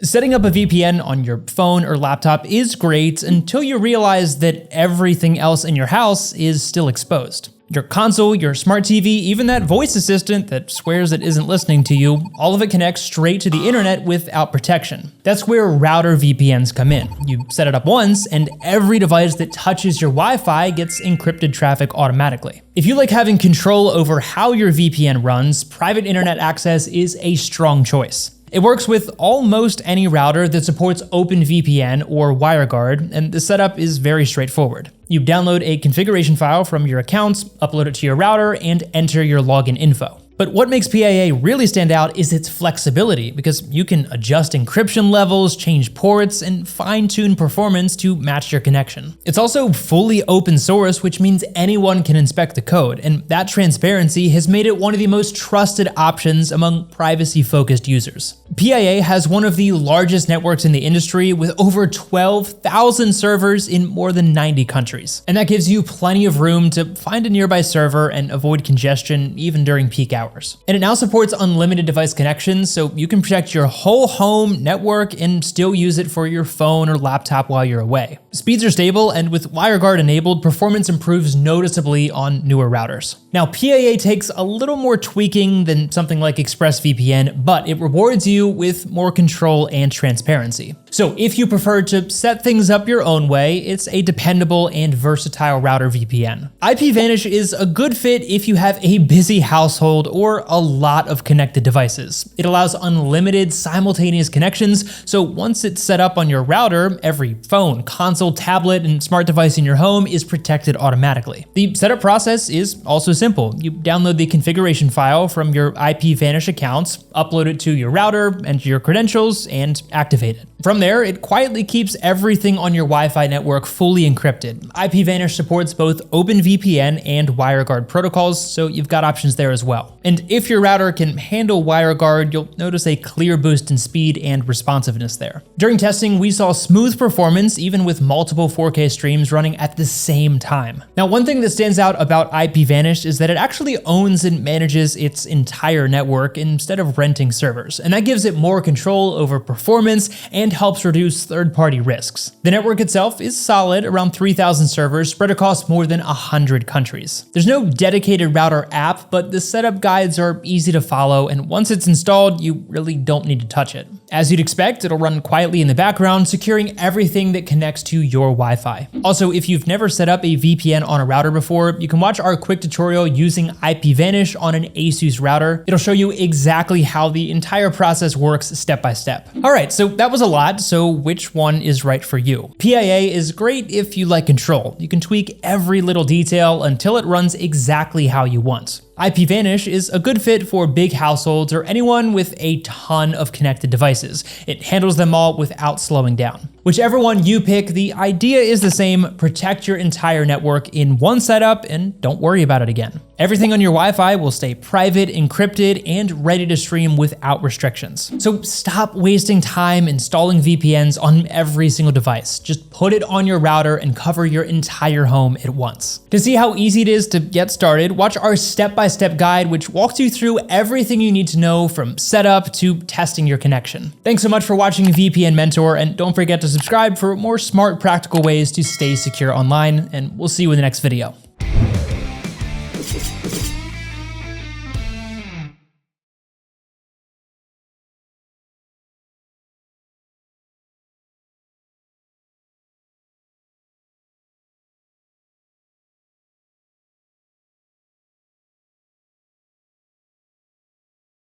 Setting up a VPN on your phone or laptop is great until you realize that everything else in your house is still exposed. Your console, your smart TV, even that voice assistant that swears it isn't listening to you, all of it connects straight to the internet without protection. That's where router VPNs come in. You set it up once, and every device that touches your Wi-Fi gets encrypted traffic automatically. If you like having control over how your VPN runs, private internet access is a strong choice. It works with almost any router that supports OpenVPN or WireGuard, and the setup is very straightforward. You download a configuration file from your accounts, upload it to your router, and enter your login info. But what makes PIA really stand out is its flexibility, because you can adjust encryption levels, change ports, and fine-tune performance to match your connection. It's also fully open source, which means anyone can inspect the code, and that transparency has made it one of the most trusted options among privacy-focused users. PIA has one of the largest networks in the industry with over 12,000 servers in more than 90 countries. And that gives you plenty of room to find a nearby server and avoid congestion even during peak hours. And it now supports unlimited device connections, so you can protect your whole home network and still use it for your phone or laptop while you're away. Speeds are stable, and with WireGuard enabled, performance improves noticeably on newer routers. Now, PIA takes a little more tweaking than something like ExpressVPN, but it rewards you with more control and transparency. So if you prefer to set things up your own way, it's a dependable and versatile router VPN. IPVanish is a good fit if you have a busy household or a lot of connected devices. It allows unlimited simultaneous connections, so once it's set up on your router, every phone, console, tablet, and smart device in your home is protected automatically. The setup process is also simple. You download the configuration file from your IPVanish accounts, upload it to your router, enter your credentials, and activate it. From there, it quietly keeps everything on your Wi-Fi network fully encrypted. IPVanish supports both OpenVPN and WireGuard protocols, so you've got options there as well. And if your router can handle WireGuard, you'll notice a clear boost in speed and responsiveness there. During testing, we saw smooth performance even with multiple 4K streams running at the same time. Now, one thing that stands out about IPVanish is that it actually owns and manages its entire network instead of renting servers, and that gives it more control over performance and helps reduce third-party risks. The network itself is solid, around 3,000 servers spread across more than 100 countries. There's no dedicated router app, but the setup guides are easy to follow, and once it's installed, you really don't need to touch it. As you'd expect, it'll run quietly in the background, securing everything that connects to your Wi-Fi. Also, if you've never set up a VPN on a router before, you can watch our quick tutorial using IPVanish on an ASUS router. It'll show you exactly how the entire process works step by step. All right, so that was a lot, so which one is right for you? PIA is great if you like control. You can tweak every little detail until it runs exactly how you want. IPVanish is a good fit for big households or anyone with a ton of connected devices. It handles them all without slowing down. Whichever one you pick, the idea is the same: protect your entire network in one setup and don't worry about it again. Everything on your Wi-Fi will stay private, encrypted, and ready to stream without restrictions. So stop wasting time installing VPNs on every single device. Just put it on your router and cover your entire home at once. To see how easy it is to get started, watch our step-by-step guide, which walks you through everything you need to know from setup to testing your connection. Thanks so much for watching vpnMentor, and don't forget to subscribe for more smart, practical ways to stay secure online, and we'll see you in the next video.